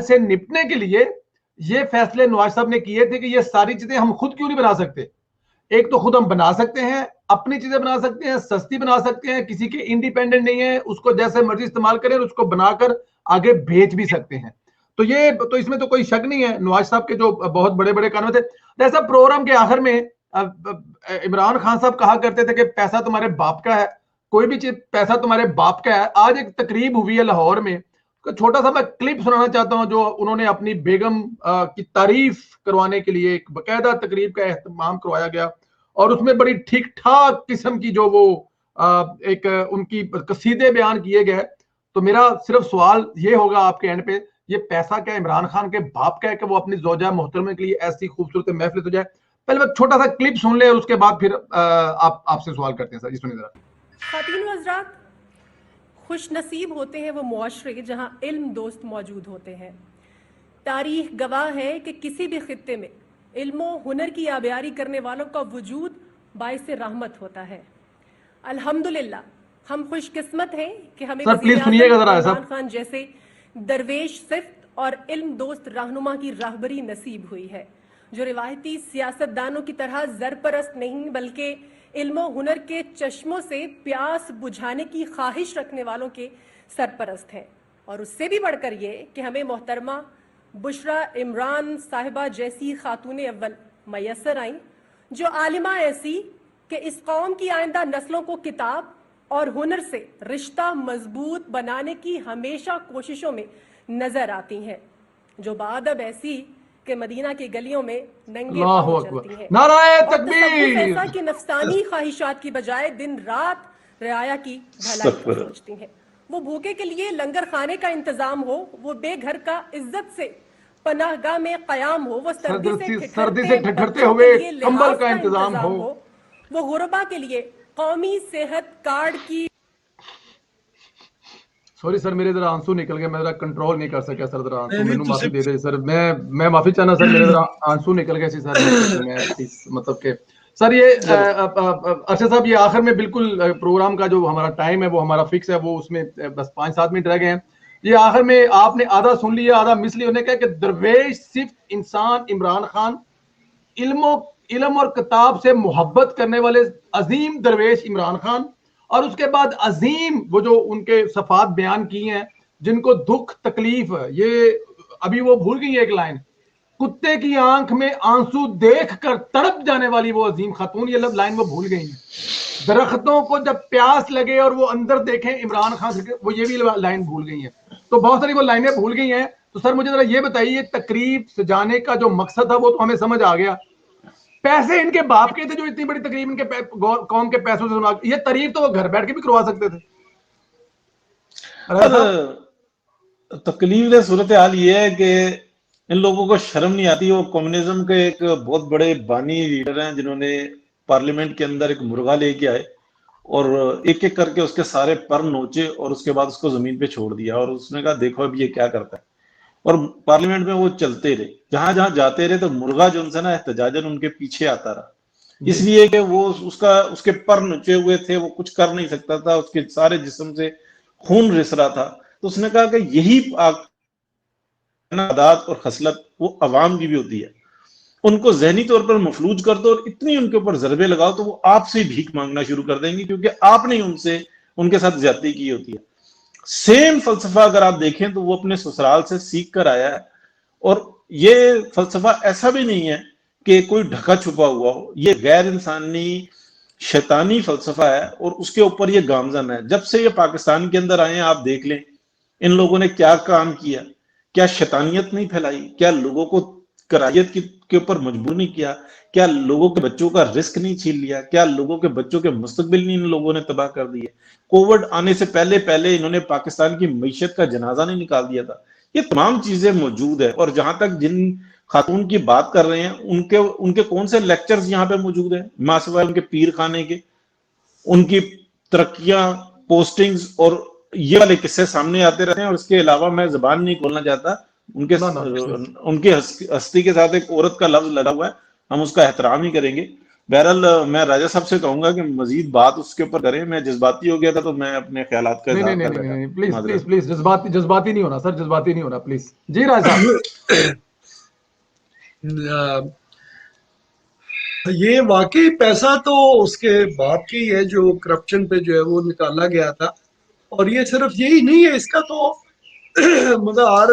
سے نپٹنے کے لیے یہ فیصلے نواز صاحب نے کیے تھے کہ یہ ساری چیزیں ہم خود کیوں نہیں بنا سکتے. ایک تو خود ہم بنا سکتے ہیں, اپنی چیزیں بنا سکتے ہیں, سستی بنا سکتے ہیں, کسی کے انڈیپینڈنٹ نہیں ہے, اس کو جیسے مرضی استعمال کریں اور اس کو بنا کر آگے بھیج بھی سکتے ہیں. تو اس میں تو کوئی شک نہیں ہے. نواز صاحب کے جو بہت بڑے بڑے کام تھے, جیسا پروگرام کے آخر میں عمران خان صاحب کہا کرتے تھے کہ پیسہ تمہارے باپ کا ہے, کوئی بھی چیز پیسہ تمہارے باپ کا ہے. آج ایک تقریب ہوئی ہے لاہور میں, چھوٹا سا میں کلپ سنانا چاہتا ہوں, جو انہوں نے اپنی بیگم کی تعریف کروانے کے لیے ایک باقاعدہ تقریب کا اہتمام کروایا گیا, اور اس میں بڑی ٹھیک ٹھاک قسم کی جو وہ ایک ان کی قصیدے بیان کیے گئے. تو میرا صرف سوال یہ ہوگا آپ کے اینڈ پہ, یہ پیسہ کیا عمران خان کے باپ کا ہے کہ وہ اپنی زوجہ محترمہ کے لیے ایسی خوبصورت محفل ہو جائے؟ پہلے میں چھوٹا سا کلپ سن لیں اور اس کے بعد پھر آپ سے سوال کرتے ہیں. سر جی سنیے ذرا. خواتین و حضرات, خوش نصیب ہوتے ہیں وہ معاشرے جہاں علم دوست موجود ہوتے ہیں. تاریخ گواہ ہے کہ کسی بھی خطے میں علم و ہنر کی آبیاری کرنے والوں کا وجود باعث رحمت ہوتا ہے. الحمدللہ ہم خوش قسمت ہیں کہ ہمیں وزیر اعظم عمران خان جیسے درویش صفت اور علم دوست رہنما کی راہبری نصیب ہوئی ہے, جو روایتی سیاستدانوں کی طرح زرپرست نہیں بلکہ علم و ہنر کے چشموں سے پیاس بجھانے کی خواہش رکھنے والوں کے سرپرست ہیں. اور اس سے بھی بڑھ کر یہ کہ ہمیں محترمہ بشرا عمران صاحبہ جیسی خاتون اول میسر آئیں, جو عالمہ ایسی کہ اس قوم کی آئندہ نسلوں کو کتاب اور ہنر سے رشتہ مضبوط بنانے کی ہمیشہ کوششوں میں نظر آتی ہیں, جو بادب ایسی کہ مدینہ کی گلیوں میں ننگے پاؤں چلتی ہیں, نعرہ اور تکبیر, ایسا کہ نفسانی خواہشات کی بجائے دن رات رعایا کی بھلائی کو سوچتی ہیں. وہ بھوکے کے لیے لنگر خانے کا انتظام ہو, وہ بے گھر کا عزت سے پناہ گاہ میں قیام ہو, وہ سردی سے ٹھٹھرتے ہوئے کے لیے کمبل لحاظ کا کا انتظام انتظام ہو, وہ غربا کے لیے قومی صحت کارڈ کی. سوری سر, میرے ذرا آنسو نکل گئے, میں ذرا کنٹرول نہیں کر سکیا سر. ذرا آنسو مینوں معافی دے دے سر, میں معافی چاہنا سر, میرے ذرا آنسو نکل گئے سی سر. میں مطلب کہ سر یہ ارشد صاحب, یہ آخر میں بالکل پروگرام کا جو ہمارا ٹائم ہے وہ ہمارا فکس ہے, وہ اس میں بس 5-7 منٹ رہ گئے ہیں. یہ آخر میں آپ نے آدھا سن لیا آدھا مس لیا. انہوں نے کہا کہ درویش صرف انسان عمران خان, علم اور کتاب سے محبت کرنے والے عظیم درویش عمران خان, اور اس کے بعد عظیم وہ جو ان کے صفات بیان کی ہیں جن کو دکھ تکلیف, یہ ابھی وہ بھول گئی ایک لائن, کتے کی آنکھ میں آنسو دیکھ کر تڑپ جانے والی وہ عظیم خاتون, یہ لائن وہ بھول گئی ہیں. درختوں کو جب پیاس لگے اور وہ اندر دیکھیں عمران خان سے, وہ یہ بھی لائن بھول گئی ہیں. تو بہت ساری وہ لائنیں بھول گئی ہیں. تو سر مجھے ذرا یہ بتائیے, تقریب سجانے کا جو مقصد تھا وہ تو ہمیں سمجھ آ گیا, پیسے ان کے باپ کے تھے جو اتنی بڑی تقریب ان کے قوم کے پیسوں سے سنا, یہ تعریف تو وہ گھر بیٹھ کے بھی کروا سکتے تھے. تکلیف صورتحال یہ ہے کہ ان لوگوں کو شرم نہیں آتی. وہ کمیونزم کے ایک بہت بڑے بانی لیڈر ہیں جنہوں نے پارلیمنٹ کے اندر ایک مرغا لے کے آئے اور ایک ایک کر کے اس کے سارے پر نوچے اور اس کے بعد اس کو زمین پہ چھوڑ دیا, اور اس نے کہا دیکھو اب یہ کیا کرتا ہے. اور پارلیمنٹ میں وہ چلتے رہے, جہاں جہاں جاتے رہے, تو مرغا جو ان سے نا احتجاجن ان کے پیچھے آتا رہا, اس لیے کہ وہ اس کے پر نچے ہوئے تھے, وہ کچھ کر نہیں سکتا تھا, اس کے سارے جسم سے خون رس رہا تھا. تو اس نے کہا کہ یہی عادات اور خصلت وہ عوام کی بھی ہوتی ہے, ان کو ذہنی طور پر مفلوج کر دو اور اتنی ان کے اوپر ضربے لگاؤ تو وہ آپ سے بھیک مانگنا شروع کر دیں گے, کیونکہ آپ نے ان کے ساتھ زیادتی کی ہوتی ہے. سیم فلسفہ اگر آپ دیکھیں تو وہ اپنے سسرال سے سیکھ کر آیا ہے, اور یہ فلسفہ ایسا بھی نہیں ہے کہ کوئی ڈھکا چھپا ہوا ہو, یہ غیر انسانی شیطانی فلسفہ ہے اور اس کے اوپر یہ گامزن ہے. جب سے یہ پاکستان کے اندر آئے ہیں آپ دیکھ لیں ان لوگوں نے کیا کام کیا, کیا شیطانیت نہیں پھیلائی, کیا لوگوں کو کرائیت کے اوپر مجبور نہیں کیا, کیا لوگوں کے بچوں کا رزق نہیں چھین لیا, کیا لوگوں کے بچوں کے مستقبل نہیں ان لوگوں نے تباہ کر دیے. کووڈ آنے سے پہلے انہوں نے پاکستان کی معیشت کا جنازہ نہیں نکال دیا تھا. یہ تمام چیزیں موجود ہے. اور جہاں تک جن خاتون کی بات کر رہے ہیں ان کے کون سے لیکچرز یہاں پہ موجود ہیں, ماں سوائے ان کے پیر خانے کے, ان کی ترقیاں, پوسٹنگز اور یہ والے قصے سامنے آتے رہتے ہیں. اور اس کے علاوہ میں زبان نہیں کھولنا چاہتا, ان کی ہستی کے ساتھ ایک عورت کا لفظ لگا ہوا ہے, ہم اس کا احترام ہی کریں گے. بہرحال میں راجہ صاحب سے کہوں گا کہ مزید بات اس کے اوپر کریں. میں جذباتی ہو گیا تھا تو میں اپنے خیالات کا نہیں اظہار نہیں کر نہیں رہا نہیں تھا. پلیز معذرت. پلیز پلیز جذباتی نہیں ہونا سر, جذباتی نہیں ہونا پلیز. جی راج صاحب. یہ واقعی پیسہ تو اس کے باپ کی ہے جو کرپشن پہ جو ہے وہ نکالا گیا تھا, اور یہ صرف یہی نہیں ہے, اس کا تو مطلب ہر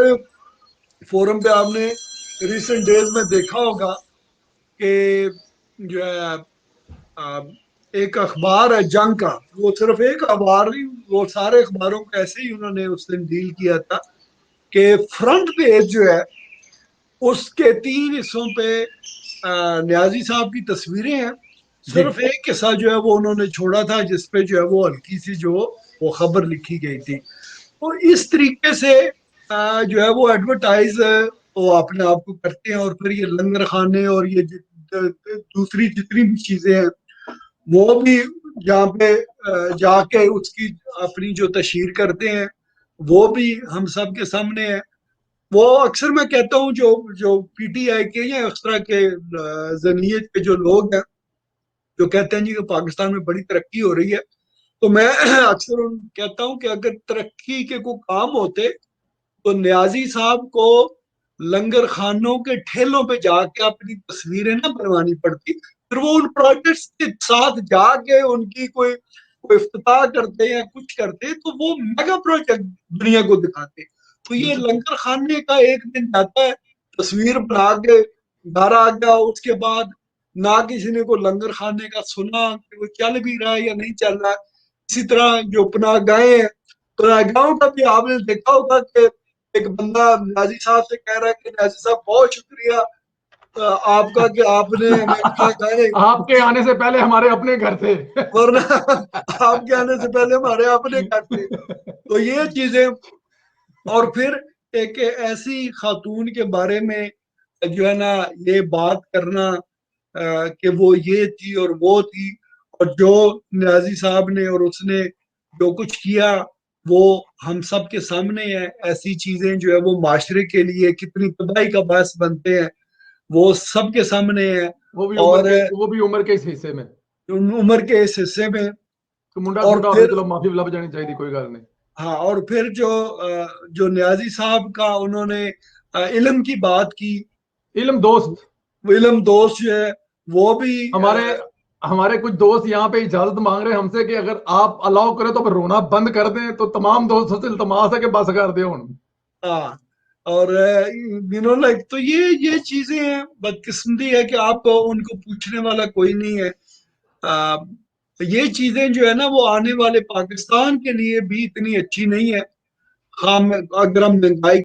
فورم پہ آپ نے ریسنٹ ڈیز میں دیکھا ہوگا کہ جو ہے ایک اخبار ہے جنگ کا, وہ صرف ایک اخبار نہیں, وہ سارے اخباروں کو ایسے ہی انہوں نے اس دن ڈیل کیا تھا کہ فرنٹ پیج جو ہے اس کے 3 حصوں پہ نیازی صاحب کی تصویریں ہیں, صرف ایک حصہ جو ہے وہ انہوں نے چھوڑا تھا جس پہ جو ہے وہ ہلکی سی جو وہ خبر لکھی گئی تھی. اور اس طریقے سے جو ہے وہ ایڈورٹائز وہ اپنے آپ کو کرتے ہیں, اور پھر یہ لنگر خانے اور یہ دوسری جتنی بھی چیزیں ہیں وہ بھی جہاں پہ جا کے اس کی اپنی جو تشہیر کرتے ہیں وہ بھی ہم سب کے سامنے ہے. وہ اکثر میں کہتا ہوں جو پی ٹی آئی کے یا اس طرح کے ذہنیت کے جو لوگ ہیں جو کہتے ہیں جی کہ پاکستان میں بڑی ترقی ہو رہی ہے, تو میں اکثر کہتا ہوں کہ اگر ترقی کے کوئی کام ہوتے تو نیازی صاحب کو لنگر خانوں کے ٹھیلوں پہ جا کے اپنی تصویریں نہ بنوانی پڑتی, پھر وہ ان پروجیکٹس کے ساتھ جا کے ان کی کوئی افتتاح کرتے یا کچھ کرتے تو وہ میگا پروجیکٹ دنیا کو دکھاتے. تو یہ لنگر خانے کا ایک دن جاتا ہے, تصویر بنا کے گھر آ گیا, اس کے بعد نہ کسی نے کوئی لنگر خانے کا سنا کہ وہ چل بھی رہا ہے یا نہیں چل رہا. اسی طرح جو پناہ گاہیں ہیں, پناہ گاہوں کا بھی آپ نے دیکھا ہوگا کہ ایک بندہ نیازی صاحب سے کہہ رہا ہے کہ نیازی صاحب بہت شکریہ آپ کا کہ آپ نے ہمیں آپ کے آنے سے پہلے ہمارے اپنے گھر تھے, ورنہ آپ کے آنے سے پہلے ہمارے اپنے گھر تھے. تو یہ چیزیں, اور پھر ایک ایسی خاتون کے بارے میں جو ہے نا یہ بات کرنا کہ وہ یہ تھی اور وہ تھی, اور جو نیازی صاحب نے اور اس نے جو کچھ کیا وہ ہم سب کے سامنے ہے. ایسی چیزیں جو ہے وہ معاشرے کے لیے کتنی تباہی کا باعث بنتے ہیں وہ سب کے سامنے ہے. وہ بھی عمر کے اس حصے میں, عمر کے اس حصے میں. منڈا اور ٹوٹا پھر چلو معافی لب جانی چاہیے, کوئی گل نہیں. ہاں, اور پھر جو نیازی صاحب کا انہوں نے علم کی بات کی, علم دوست جو ہے وہ بھی ہمارے کچھ دوست یہاں پہ اجازت مانگ رہے ہیں ہم سے کہ اگر آپ الاؤ کریں تو رونا بند کر دیں, تو تمام دوستوں سے التماس ہے کہ بس کر دیں. ہاں, اور تو یہ چیزیں ہیں, بدقسمتی ہے کہ آپ ان کو پوچھنے والا کوئی نہیں ہے. یہ چیزیں جو ہے نا وہ آنے والے پاکستان کے لیے بھی اتنی اچھی نہیں ہے. اگر ہم مہنگائی